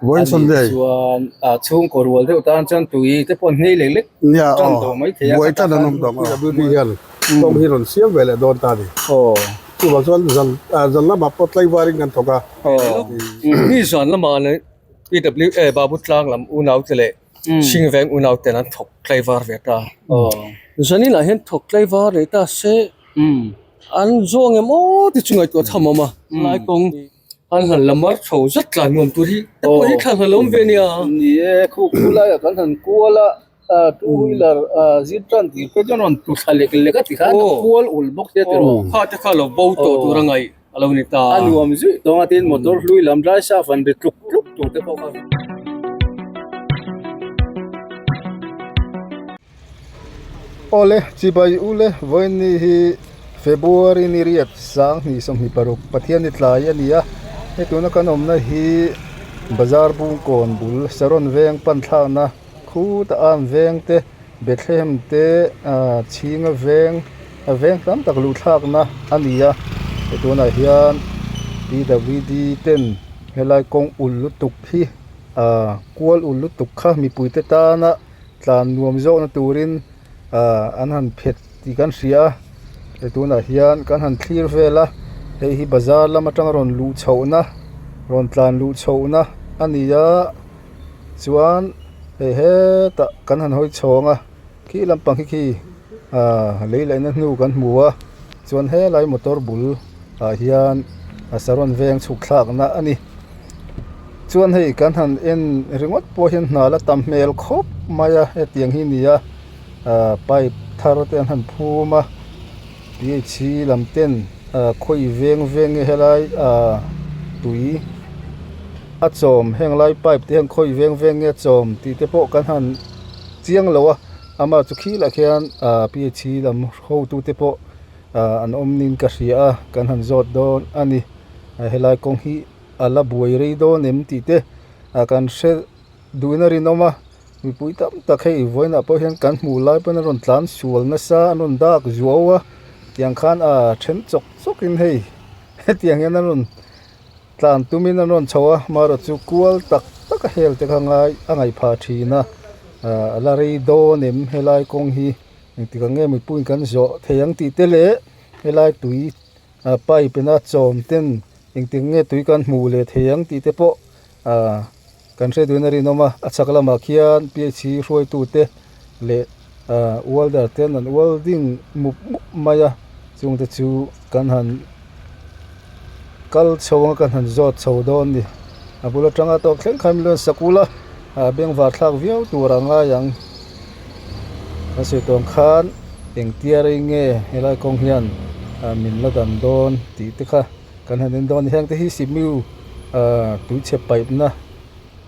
Voin Sunday ส่วนช่วงกรัวเท่าตอนจันตุยแต่ปนนี่เล็ก nya ๆจันตุไม่เทีย Voi ta nanom dom WD hian tom hi ron siam vele don ta ni โอ้ tu ba zon zan la ma pot lai waring kan thoka โอ้ นี่สอนละมาเลย PW บาบุตรางลำอุณาวเจเลชิงแวงอุณาวแต่นั้นถกไกลวาร์เวตา โอ้ ส่วนนี้ละเห็นถกไกลวาร์เวตาเซอันโจงเอมอที่จุงไอตัวทำมาลายกงอันหันละมาโฉจัดการนวมตัวที่แต่พอที่ขันหันล้มเวเนีย นี่คู่ละกันทันกัวละtwo wheeler zitran ti pe jonon tu sale ke lega ti khan kual ul bok te tero ข้าจะข้าเราบูโตตัวรังไงอะไรนี่ตา anu am zu to atin motor lui lam dra sha fan be tuk tuk tu te ko ka ole chibai ule voin ni hi February ni riat sang ni som hi paruk pathian ni tlai ania he tuna kanom na hi bazar bung kon bul saron veng pan thla na khu ta an veng te Bethlehem te chinga veng tam tak lu thlak na ania he tuna hian PWD ten helai kong ul lutuk hi kual ul lutuk kha mi puite ta na tlan nuam zo na turin an han phet ti kan ria he tuna hian kan han clear vela hei hi bazar lama tang ron lu chhouna ron tlan lu chhouna ania chuan he ta kan han hoi chhonga ki lampang ki leilai na hnu kan hmuwa chuan he lai motor bul hian saron veng chuk thlak na ani chuan hei kan han en ringot po hian hna la tam mel khop maya he tiang hi nia pipe thar te han phuma PH lamten khoi veng helai tui a chom henglai pipe te khoi veng nge chom ti te po kan han chiang lowa ama chu khi la khian PH lam ho tu te po an omnin ka ria kan han zot don ani helai kong hi ala buai rei do nem ti te kan se duina rinoma mi pui tam takhei voina po hian kan hmu lai pan ron tlan sual na sa anon dak zuawa tiang khan then chok in hei tiang hian anon tlan tumin anon chawa maro chu kual tak hel te khangai angai pha thina ala rei do nem helai kong hi ti ka nge mi pui kan zo theyang ti te le helai tui pai pena chom ten ting nge tui kan hmu le theyang ti te po kan se duina rinoma achakla makhian PH roi tu te le welder ten an welding mup maya chung te chu kan han kal chawang kan han zot chawdon ni abula tanga to thleng khaim lon sakula beng war thlak viau turanga yang ase tong khan eng tiari nge helai kong hian min la dan don ti te kha kan han don hang te hi simiu tui che pipe na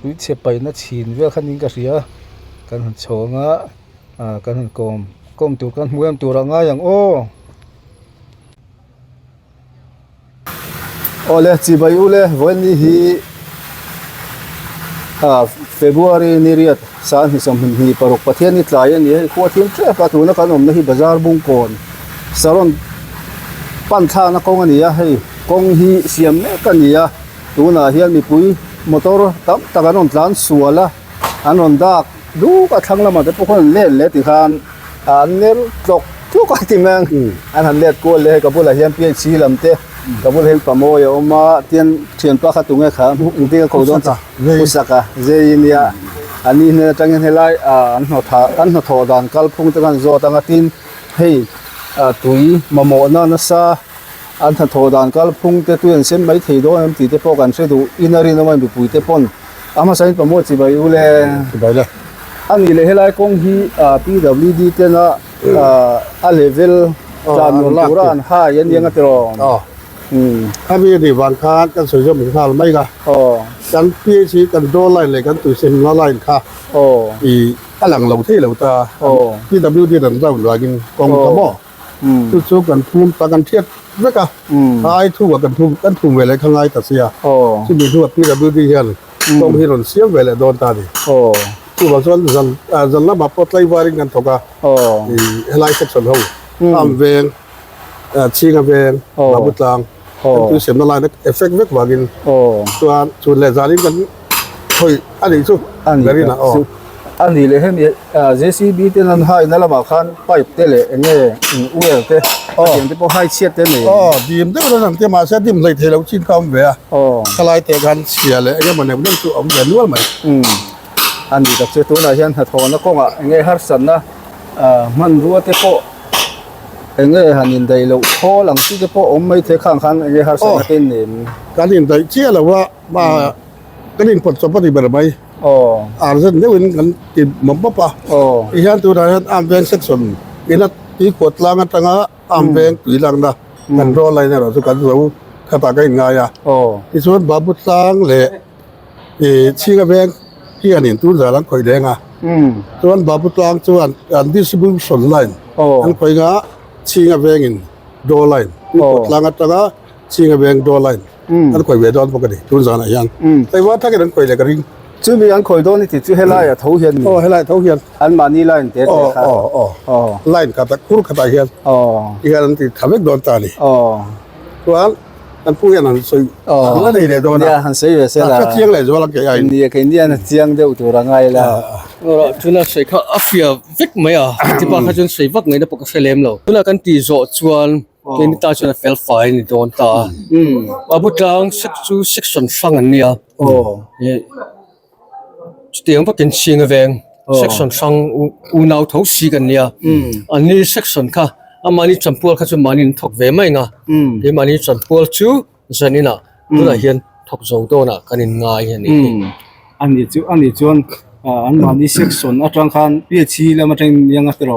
tui che pai na chin vel khanin ka ria kan han chonga kan han kom tur kan hmuam turanga yang ole chibai ule voin ni hi February ni riat san hi som hi paruk pathian ni tlai ani ko thim tre ka tu na kanom na hi bazar bung kon saron pan tha na kong ani ya hei kong hi siam me kania tu na hian mi pui motor tam taganon tlan suala anon dak du ka thanglama te pokon le ti khan anel tlok tu ka timang an han let ko le ka bula hian PH lamte ka bul hel pamo ya oma tian thian pa kha tunga kha inti ka kodon usaka zeinia ani ne tangin helai an no tho dan kal phung te kan zo tanga tin hei tui mamo na sa an tha tho dan kal phung te tuan sem mai thei do am ti te po kan se du inari no mai pui te pon ama sain pamo chi bai ule le ani le helai kong hi PWD te na a level tan no turan ha yan yang atro abi di wangkhat kan soi jo mi khal mai ga kan PH kan do lai le kan tu sem la lai kha i alang lo thei lo ta PWD dan da wa gin kong ka mo chu kan phum ta kan thiet veka ai thu wa kan thu ve le khangai ta sia chi mi thu PWD hian tom hi ron siam ve le don ta ni tu ba zon la ma pot lai waring kan thoka helai section ho am veng chinga veng ma butlang tu sem na lai effect vek wagin chuan le zalim kan thôi anh đi chú Ani cái đi nào ani le hem JCB te nan hai na lama khan pipe te le nge uel te yen te po hai chiat te ne điểm thế là làm thế mà sẽ điểm lấy thế lâu chín không về à cái lại thế gan xìa lệ cái mà này cũng chú ông về luôn mày ani tak che tu na hian ha thona ko nga nge har san na man ruwa te po nge hanin dai lo kho lang ti te po om mai the khang khan nge har san te nen cái điểm đấy chia làว่ามาcái điểm phật sống đi bờ mày dân nếu mình cần tìm mắm bắp à ý hắn tu này am ven section cái nó tí quật lang ở tầng am ven tùy lang đó mình rồi lại này rồi cần rồi khá ta cái ngay à cái số bà bút lang lệ thì chi cái venที่อันนี้ตู้จะรังคอยแดงอ่ะส่วนบาบุตรางส่วนอัน distribution line อันคอยงะชิงกับแวงอินโดไลน์ที่กดลางอัตราชิงกับแวงโดไลน์อันคอยเวดอนปกติตู้จะน่ะยังแต่ว่าถ้าเกิดอันคอยเล็กกระดิ่งจุมีอันคอยโดนนี่ติจุเฮลายอะเท่าเฮียนให้ไล่เท่าเฮียนอันมานี่ไลน์เด็ดครับไลน์กับตะคุรกับตะเฮียนอีกอันที่ทำให้โดนตานี่ส่วนอันผู้ยันอันสวยนั่นเองเลยโดนเนี่ยหันเสียเสียละเที่ยงเลยจะว่าลักใหญ่นี่แค่นี้นะเที่ยงเดียวตัวรังไงล่ะทุนใส่ข้าอัฟยาวิกไหมอ่ะที่บ้านเขาจนใส่วักไงนะปกติเล่มเราทุนกันตีโจชวนเป็นตาจนเฟลไฟนี่โดนตาว่าบุตรางสักจูสักส่วนฟังอันนี้เตียงพักกินชิงเวงสักส่วนฟังอูนาวท้องสีกันเนี่ยอันนี้สักส่วนค่ะอามานี่จัมพัวเขาจะมานี่ถกเวไม่งะที่มานี่จัมพัวจูจะนี่นะตัวเฮียนถกโจโตนะกันง่ายอย่างนี้อันนี้จวนอันมานี่เซ็กซ์ส่วนอัตรังคันเปียชีแล้วมันยังอัตรอ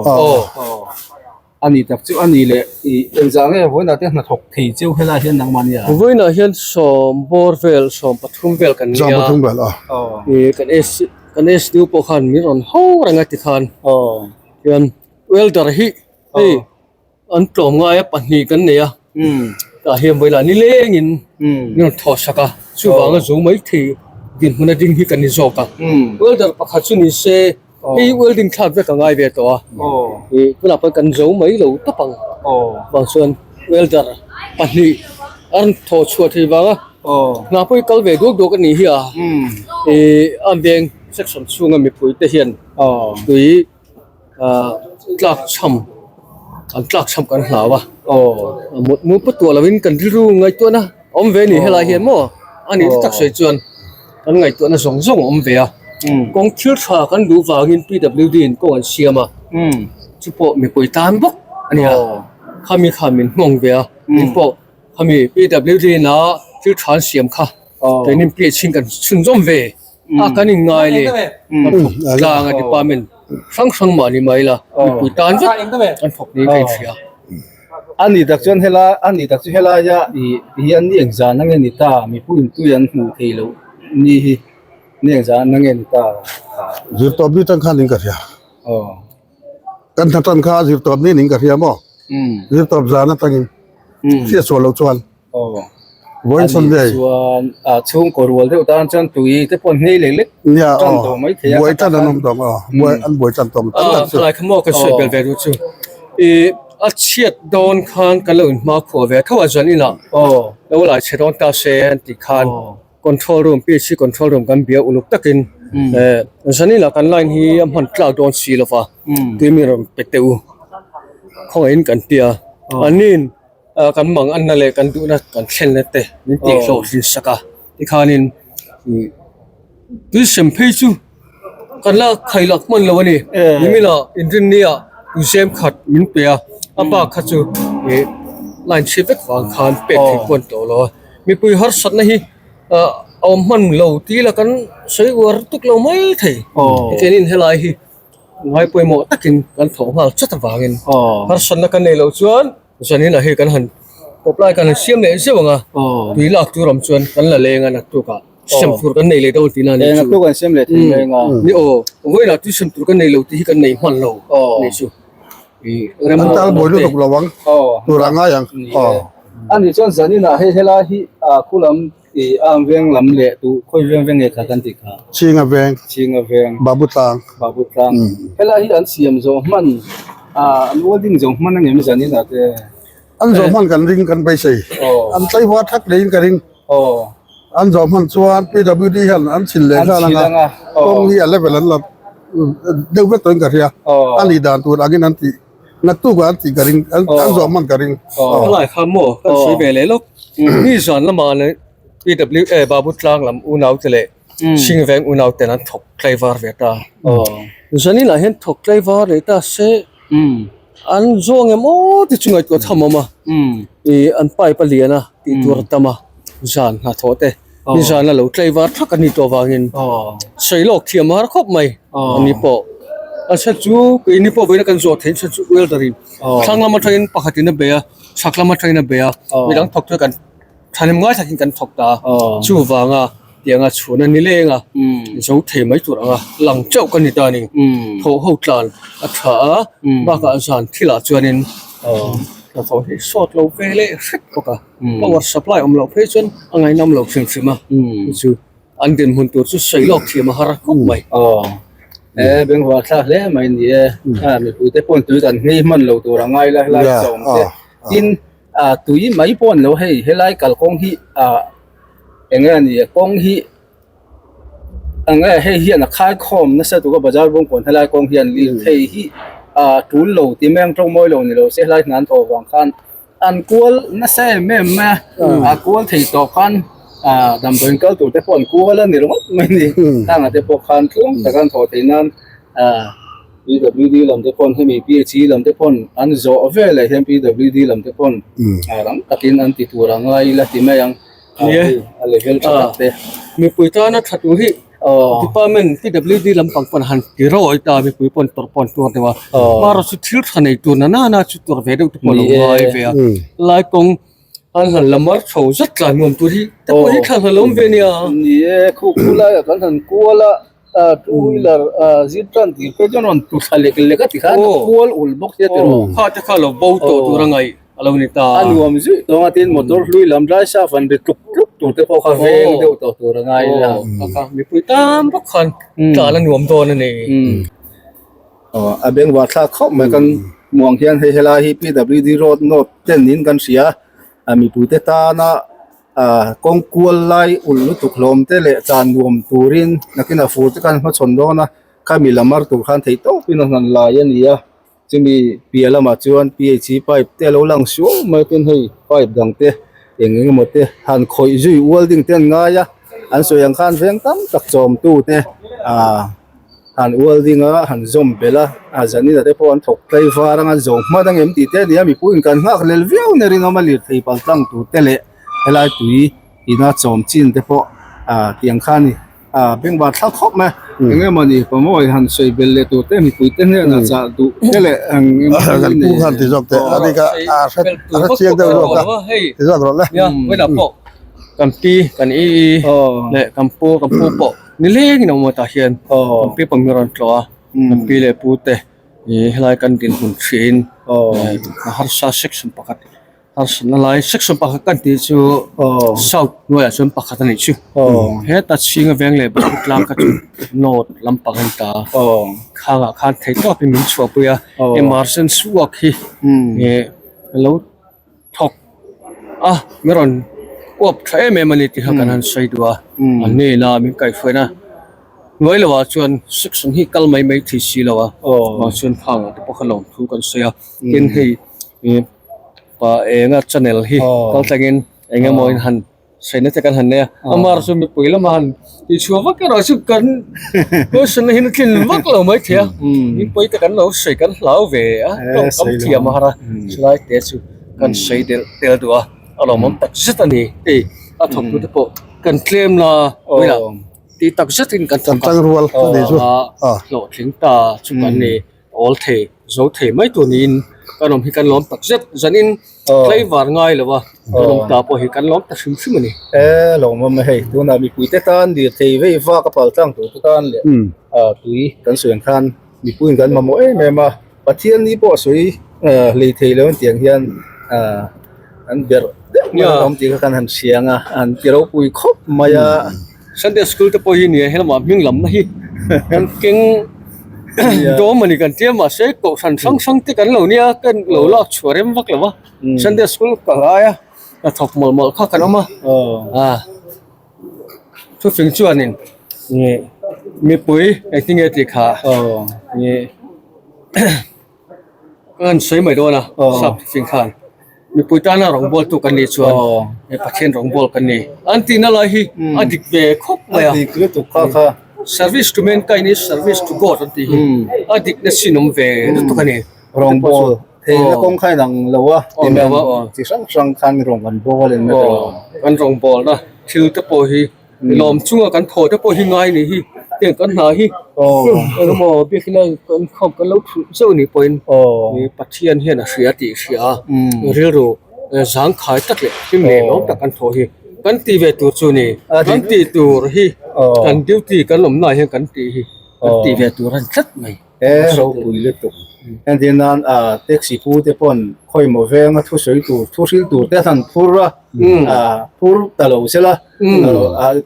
อันนี้ตักจูอันนี้เลยอีนจางเอ้วันนั้นที่นักถกที่เจ้าเฮลาเฮียนนังมันเนี่ยวันนั้นเฮียนสมบูรณ์เวลสมปฐุมเวลกันเนี่ยสมปฐุมเวลกันเอสดูปกขันมีรอนหูรังติขันเฮียนเวลดาร์ฮีอันปลอมง่ายปัญหากันเนี่ยแต่เฮียนเวลานี่เล่งินนี่ทอสักะช่วงว่าจะไม่ทีดินมันดิ้งฮีกันนี่จอกะเวลดาร์ปักขัดชุนิเซ่เวลดิ้งขาดไปกันง่ายเวตัวเวลาไปกันจะไม่รู้ตั้งบางส่วนเวลดาร์ปัญหาอันทอชัวที่ว่าน่าไปกัลเวดูกันนี่เฮียอันเบงเซ็กชันช่วงมีปุ๋ยเทียนปุ๋ยกลักช้ำอันกลักช้ำกันหาวะหมดมือปตัวเราวินกันรู้ไงตัวนะอมเวนี่เฮลาเฮียนมั้งอันนี้ตักใส่จวนอันไงตัวน่ะส่งอมเวียกองคิดชากันดูว่าเงิน PWD กองเชียมาจุปมีปุ๋ยตามบุกอันนี้ข้ามีงงเวียมีปอข้ามี PWD นะคิดชาเสียมค่ะแต่นี่เปลี่ยนชิงกันชุนจอมเวกันยังไงเลยกลางดิปาร์ตเมนต์ฟังมานี่ไม่ละมีปุ๋ยตามบุกอันพวกนี้ใครเสียอันนี้ตักจวนเฮลาอันนี้ตักจวนเฮลายะอีอันนี้เองจานังเงินตามีผู้ตุยันหูเทโลนี่เองจานังเงินตาจีบตอบนี่ตั้งขั้นนิ่งกันเสียกันตั้งค่าจีบตอบนี่นิ่งกันเสียมั้งจีบตอบจานัตั้งเสียส่วนเราชวนวันสันเดย์ส่วนช่วงก่อนวันเดียวตอนจันตุยที่ปนนี่เล็กๆเนี่ยบวยจันทร์นมตองบวยจันทร์ตองอะไรขโมยกันสวยเบลเวดูจูอาเชียดโดนคานกันเลยมาขวเวทว่าจันนี่ละแล้วหลายเชดอนตาเซนติคานคอนโทรลรูมพี่ชีคอนโทรลรูมกันเบียอุลุกตะกินจันนี่ละกันไลน์ที่มันกล่าวโดนสีละฟ้าที่มีรมเป็ดเตวข้องเอ็นกันเตียอันนี้กันมังอันนั่นเลยกันดูนะกันเช่นนั่นเตะนี่ติดโลสิสักะที่ขานินดูเซมเพจูกันละใครลักมันละวันนี้นี่มีละอินเดียนี่ดูเซมขัดมินเปียอาปากขัดจูไลน์ชีวิตวางคานเป็ดที่คนโตแล้วมีปุยฮาร์สัตนะฮีเอามันเหลาตีละกันใช้วัวตุกเหลาไม่ไทยแค่นี้เฮลัยฮีไว้ปุยหมดตะกินกันถงมาจัดวางเงินฮาร์สัตนะกันในเหลาชวนฉะนั้นนะเฮกันหันปลายกันเสียมเลยเสียวังอ่ะปีหลักตัวรำชวนกันละเลงกันนักตัวกันเสียมตัวกันในเลยดาวตีนั่นนี่นักตัวกันเสียมเลยที่เลงอ่ะนี่โอ้เว้ยนักตัวเสียมตัวกันในเหลาที่กันในมันเหลานี่ชูอันตรบอยลูกระวังตัวร่างยังอันนี้จวนสันนี่นะเฮลาฮีคุลัมอันเวงลำเละตัวคุยเวงเอกกันติค่ะชิงเวงบาบุตางเฮลาฮีอันเสียมโจมันอันว่าดิ้งโจมันนั่งยังไม่สันนี่นะแต่อันโจมันกันริงกันไปสิอันไต้หวันทักเดินกันริง อัน2,000ส่วน PWD หันอันฉินเลยซะละนะกองเฮียเลเวลนั้นละเด็กเวทต้นกะเฮียอันนี้ดานตัวอากินันตินักตู้ก็อันติกะริงอัน2,000กะริง หลายคำโมกันสีเบเลยลูกนี่สอนละมาเลย PWA บาบุตรางลำอุณาวเตเลชิงแวงอุณาวเตนั้นถกไกลวาร์เวตาฉันนี่หลายเห็นถกไกลวาร์เลยตาเซอันจงเอ็มโอ้ที่จุงไอตัวทำมาอันไปปลีนะที่ตัวตามาฉันหาโทษเตนี่ฉันละลูกไกลวาร์ทักกันนี่ตัววางินใส่โลกเทียมมาครบไหมอันนี้ปออันเช่นจูอันนี้ปอไปนักการโจทย์เห็นเช่นจูเวลดารินทางละมาทรินปกตินะเบียสักละมาทรินนะเบียมีหลังถกด้วยกันท่านง่ายถ้ากินกันถกตาจูวางอ่ะเดี๋ยวงาชวนนี่เล่งอ่ะจะเทไม่ตัวอ่ะหลังเจ้ากันนี่ตานี่โถหูกลานอัฐาบ้ากันสันที่ละจวนินเราโถที่สอดเราเวเล่สิบปกะเพราะว่า supply เราเพชรอันไงนำเราเชื่อมาจูอันเดินหุ่นตัวจูใส่หลอกที่มาหารักไหมเป็นว่าซะแล้วไม่เนี่ยมีผู้ที่พ้นตัวกันนี่มันเราตัวง่ายละสองทินตุยไม่พ้นเราให้ไล่กัลกงที่เองนี่กงที่อันให้เฮียนขายคอมนะซะตัวก็บาจาร์บงคนให้ไล่กงเฮียนลีให้ทุนเราที่แมงตรงมอยเรานี่เราเสียไล่งานตัววางคันอันกวลนะใช่แม่กวลที่ต่อกันดำเนินการตัวแต่พ้นกวลนี่เราไม่นี่ตั้งแต่พวกคันช่วงแต่การถอดที่นั้นPWD ลำที่พ้นให้มี PhD ลำที่พ้นอันโจอเวลเลยเห็น PWD ลำที่พ้นหลังตะกินอันที่ตัวร่างกายละที่ไม่ยังอะไรเรื่องต่างๆมีปุ๋ยตานะถัดอยู่ที่department PWD ลำปังปันหันกิโรอีตามีปุ๋ยปนตัวปนตัวแต่ว่ามาเราสุดที่ทันในตัวน่าชุดตัวเวดตัวปนลงไปเวียลายกงอันหันละมัดเขาจัดการงมตัวที่แต่ปุ๋ยขันหันลมเวียนี่นี่คู่ลายกันหันกัวละtwo wheeler zitran ti pejonon tu sale ke lega ti khan kual ul box ya tero ha ta khalo bo to turangai alo ni ta anuam zu to ngatin motor lui lam dra sa fan be tuk tuk tu te ko kha veng de to turangai la ka mi pui tam bok khan ta la nuam to na ni abeng wa tha khop me kan muang hian he hela hi PWD road note ten nin kan sia ami pu te ta na kong kual lai ul tu khlom te le chan nuam turin nakina fu te kan ma chon do na kami lamar tu khan thei to pin han la ya ni ya chimi piala ma chuan PhD pipe te lo lang su mai tin hei pipe dang te engeng mo te han khoi zui welding ten nga ya an so yang khan veng tam tak chom tu te han welding a han zom bela azani da te po an thok klai warang an zom ma dang em ti te ni mi pu in kan ngak lel viau ne ring ama lir thei pal tang tu te le helai tui ina chom chin te po tiang khan ni beng ba thak khop ma enge mani pamoi han sei bel le tu te mi pui te ne na cha tu te le ang kan pu khan ti jok te ani ka chiang te ro ka ti jok ro la ya we da po kan pi kan le kan po po ni le ni no mo ta hian kan pi pang ron tlo kan pi le pu te ni helai kan tin hun thin har sa section pakat harsan lai section pakhat kan ti chu south noya chum pakhat ani chu he ta chinga veng le ba tlang ka chu note lampang han ta khanga khan thei to pin min chua puya emerson suak hi e lo thok meron op thai me mani ti hakan han sai duwa ani la min kai foina ngoi lawa chuan section hi kal mai mai thi si lawa ma chuan phanga te pakhalom thu kan sia kin hei pa enga channel hi kal tangin enga moin han saina te kan han ne amar su mi puila man ti chuwa ka ro su kan ko sun hin kin wak lo mai thia mi pui te kan lo sei kan hlau ve a kam thia mahara slai te su kan sei del duwa alo mom tak zitani a thok tu te po kan claim la oila ti tak zitin kan tang rual de chu lo thing ta chu kan ni all the zo the mai tu nin kanom hi kan lom tak zet zanin klai war ngai lawa lom ta po hi kan lom ta sim sim ni lo mom hei tu na mi pui te tan di thei ve wa ka pal tang tu tan le tui kan suan khan mi puin kan ma mo me ma pathian ni po sui le thei lo tiang hian an ber om ti kan han sianga an tiro pui khop maya Sunday school te po hi ni helma ming lam na hi kan king do mani kan tia ma se ko san sang te kan lo nia kan lo la chorem wak lawa Sunday school ka ya ka thok mol mol kha kan ma ทุฟิงชวนนี่นี่มีปุ๋ยไอ้ที่เงติขานี่ กันสวยไม่โดนนะสับฟิงคานมีปุ๋ยตาหน้ารองบอลตุกันนี่ชวนไอ้ปัจเจนรองบอลกันนี่อันที่นั่นละฮีอดิกเบครบเลยอ่ะ ดีคือตุกค่ะ service to mankind is service to God อันที่อดิกนั่นสินมเวตุกันนี่ รองบอลเทแล้วคงใครดังแล้ววะที่แม่ว่าที่สังคันรองกันบอลเลยไม่ตลอด กันรองบอลนะชิลตะโปฮีลอมช่วงกันโถตะโปฮีง่ายนี่ฮีเตียงกันหาฮีแล้วมอเบียกินกันขอบกันแล้วเจ้านี่เป็นมีปัจเจียนเฮียนะเสียติเสียเรื่องรู้สังขายตักเลยที่เมลตักกันโถฮีกันตีเวตัวจูนี่กันตีตัวฮีกันดิวตีกันหลมหน่อยให้กันตีฮีกันตีเวตัวรันชัดไหม เราคุยเรื่องตุกอันที่นั้นเด็กสิพูดเดี๋ยวปนคอยมาเวงทุกสิ่งตัวแต่ท่านพูดว่าพูดตลอดใช่ละ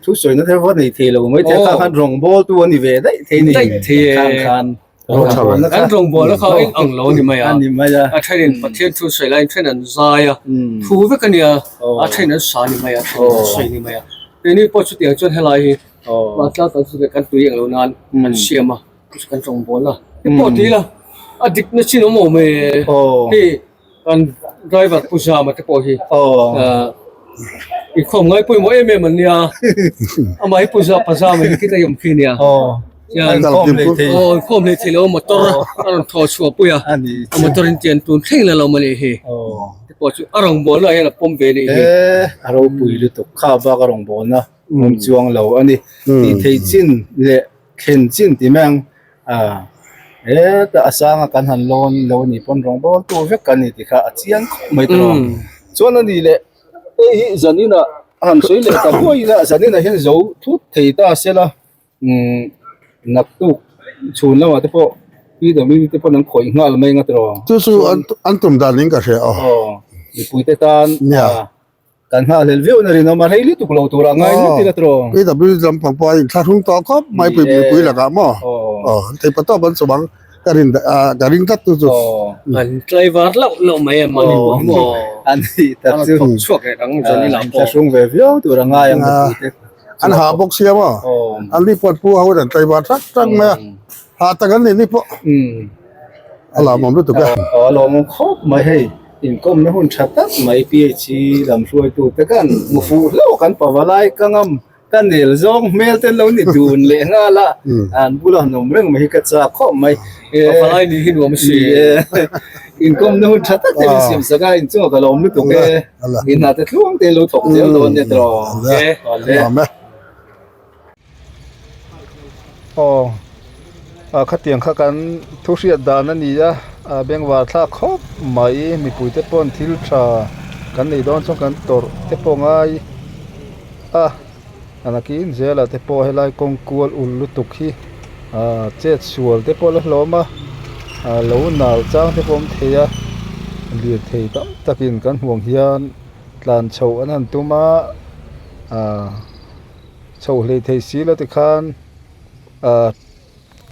ทุกสิ่งนั้นที่ว่าในที่เราไม่แต่ข้างรองบอลตัวนี้เวได้ที่นี่ข้างกันรองบอลแล้วเขาเองอังโลนี่ไหมอ่ะ อันนี้ไม่ใช่ อาใช่เนี่ยประเทศทุกสิ่งเลยเช่นนั้นใจอ่ะทูเวกันเนี่ยอาใช่นั้นสานี่ไหมอ่ะสิ่งนี่ไหมอ่ะทีนี้พอชุดอย่างจนให้ไรมาเจ้าตอนสุดกันตัวอย่างเรานานมันเชื่อมากันรองบอลล่ะที่ปกติล่ะอดิกนั่นชิโนโมเมที่กันไดรเวอร์ผู้ชายมาที่ปกติอีกคนง่ายปุ่ยโมเอเมมันเนี่ยอามาให้ผู้ชายภาษามันคิดได้ยังพี่เนี่ยยังคอมเลยทีแล้วมาตรอันทอชัวปุยอ่ะมาตรินเจนตุนเท่งแล้วเรามาเลยเฮที่ปกติอารมณ์บอลอะไรล่ะปมเวนี่เราปุยเลยตุกข้าวบ้ากรองบอลนะมันจวงเราอันนี้ที่เทจินเละเข็นจินที่แมงแต่อาสากันหันลอนเรานี่ปนรองบอลตัวเวกันนี่ที่ข้าเจียนไม่ตรงส่วนนี้แหละจันนี่นะหันสวยเลยแต่พวกนี้นะจันนี่นะเห็นเราทุกที่ตาเสียละนักตุกชวนแล้วว่าที่พวกพี่เดี๋ยวนี้ที่พวกนั้นข่อยงาไม่งัดรอ就是安东达林个是哦มีปุ๋ยแต่ตานกันหาเลเวลนั่นนะมาให้ลิตุกเราตัวง่ายนิดเดียวตรอ AW ลำพังปอยถ้าทุ่งต่อก็ไม่ปุ๋ยละก็มั้งแต่ปะตอบันสว่างการินทัดตัวอันไกลวาร์เราไม่มาหมออันนี้แต่ช่วงไอ้ดังจันนี่หลังแต่ช่วงเวฟตัวง่ายยังอันหาบกเสียมั้งอันนี้ปวดผู้เอาแต่ใจบาดรักไหมหาตะกันนี่พวกอะไรมันรู้ตัวกันเรามันครบไม่ให้อินก็ไม่หุ่นชัดตัดไม่พีเอชีลำช่วยตัวแต่กันมุฟูแล้วกันปะวะไลกังกันเดลซองเมลเตนเรานี่ดูนเลยง่าละอันบุรุษหนุ่มเรื่องไม่กระจาครบไม่ปะวะไลนี่หินหัวมันสีอินก็ไม่หุ่นชัดตัดเต็มเสียมสกายอินจ้าก็เราไม่ถูกเออินน่าจะล่วงเตลูตกเดียวโดนเนี่ยตรอขัดเตียงขัดกันทุกเสียดานนั่นนี่จ้ะเบ่งว่าถ้าครบไม่มีปุ๋ยเตปอนทิลชากันในดอนส่งกันตัวเตปงไงอันนั้นกินเจล่ะเตปอให้ไล่กงกวลอุลุตุกฮีเจ็ดชัวเตปอละล้อมาล้อหนาวจ้างเตปอมเทียเลียดเทียตั้มตะกินกันห่วงเฮียนลานโชว์อันนั้นตัวมาโชว์เลยเทียสีละตะคาน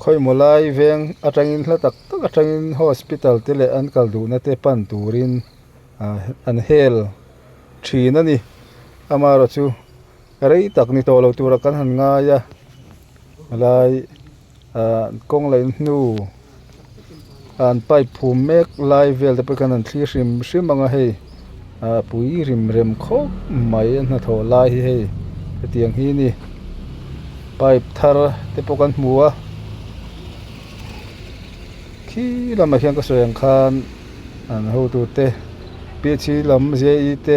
ค่อยมาไล่เวงอาจารย์ละตักอาจารย์ฮอสพิทอลเตเลอันกัลดูนั่นเตปันตูรินอันเฮลทีนั่นนี่อามาเราชูอะไรตักนี่ตัวเราตัวรักันหันง่ายมาไล่กงไล่นูอันไปภูมิเมกไล่เวลแต่ไปกันนั่นที่ริมบางให้ปุ๋ยริมเร็มครบไม่น่าโถไล่ให้เตียงที่นี่ไปทาร์เตปกันมัวขี้ลำมาเขียนก็สวยงามอันหูตัวเตะเปียชีลำเจียเตะ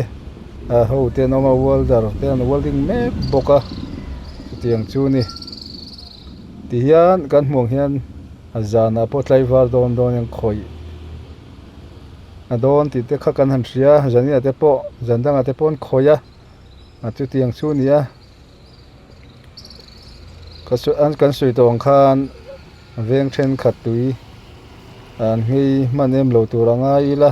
หูเตะน้องมาวอลดาร์เตะนวอลดิ้งแม่บกะเตียงจูนี่ที่เฮียนกันห่วงเฮียนอาจารย์พอไลฟ์วาร์ดอนยังคอยดอนติดเตะขักันหันเสียจันนี่เตะปอจันดังเตะปอนคอยจุดเตียงจูนี่ก็สวยอันกันสวยตรงข้างเวียงเช่นขัดตุยอันนี้มันเอ็มโลตัวง่ายละ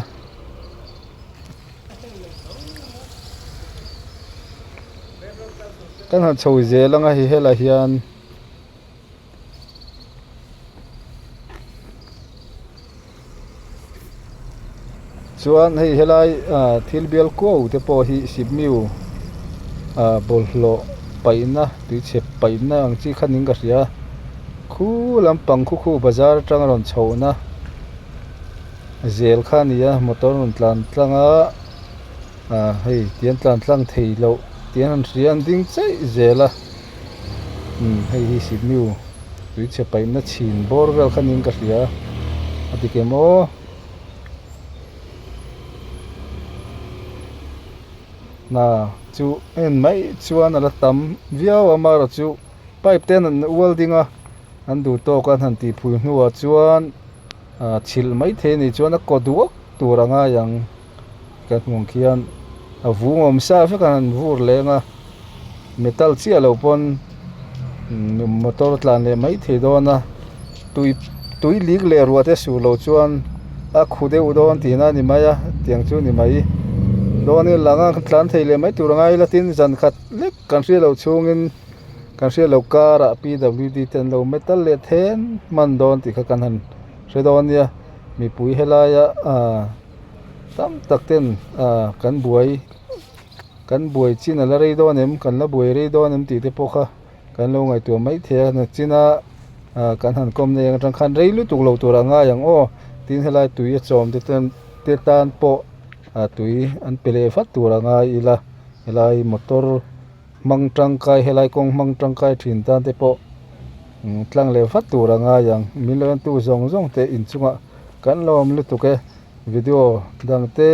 กันหัดโชว์เจลังให้เฮลัยยันส่วนให้เฮลัยทิลเบลโก้เตปอฮี10 มิวบอลโล pai na tui che pai na ang chi khaning ka ria khu lampang khu bazar tang ron chho na zel khania motor ron tlanga hei tian tlang thei lo tian an rian ding chei zela hei hi simiu tui che pai na chin bor vel khaning ka ria atikemo na chu en mai chuan ala tam viau amara chu pipe ten an weldinga an du to kan han ti phui hnuwa chuan chil mai the ni chuan a koduak turanga yang kan mong khian a vungom sa fe kan vur lenga metal chi alo pon motor tlan le mai the dona tui lik le ruate su lo chuan a khude udon tina ni maya tiang chu ni mai doni langa tlan theile mai turangai latin zan khat lek kan ri lo chungin kan ri lo kara PWD ten lo metal le then man don ti kha kan han redonia mi pui helaya tam takten kan buai china la rei donem kan la buai rei donem ti te pokha kan lo ngai tu mai the na china kan han kom ne yang khan rei lu tuk lo turanga yang o tin helai tui chom te tan po tui an pele fat turanga ilai motor mang tangkai helai kong mang tangkai thin tan te po tlang le fat turanga yang milen tu zong te in chunga kan lom lu tuke video dang te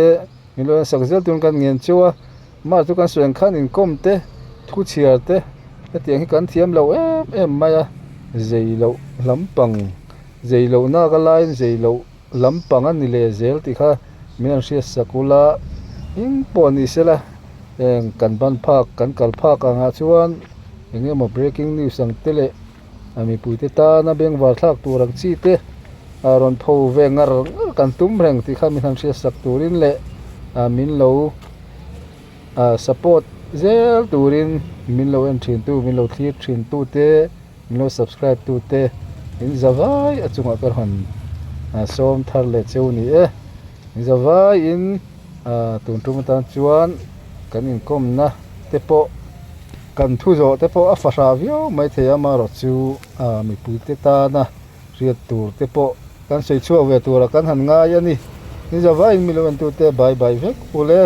milen sakzel tun kan ngien chuwa ma tu kan sueng khan in kom te thu chiar te tiang hi kan thiam lo em maya zeilo lampang zeilo na ka line zeilo lampang an ni le zel ti kha mian ria sakula in poni sela eng kan ban phak kan kal phak anga chuan engemaw breaking news ang tele ami puite ta na beng war thlak turang chi te aron pho vengar kan tum reng ti kha mian ria sak turin le min lo support zel turin min lo en thin tu min lo thlir thin tu te min lo subscribe tu te in zawai achunga kar han som thar le cheu ni zawai in tun tum tan chuan kan in kom na te po kan thu zo te po a fa ra vio mai the ama ro chu mi pui te ta na riat tur te po kan sei chu ve tur kan han nga ya ni zawai in mi lo en tu te bye bye vek ule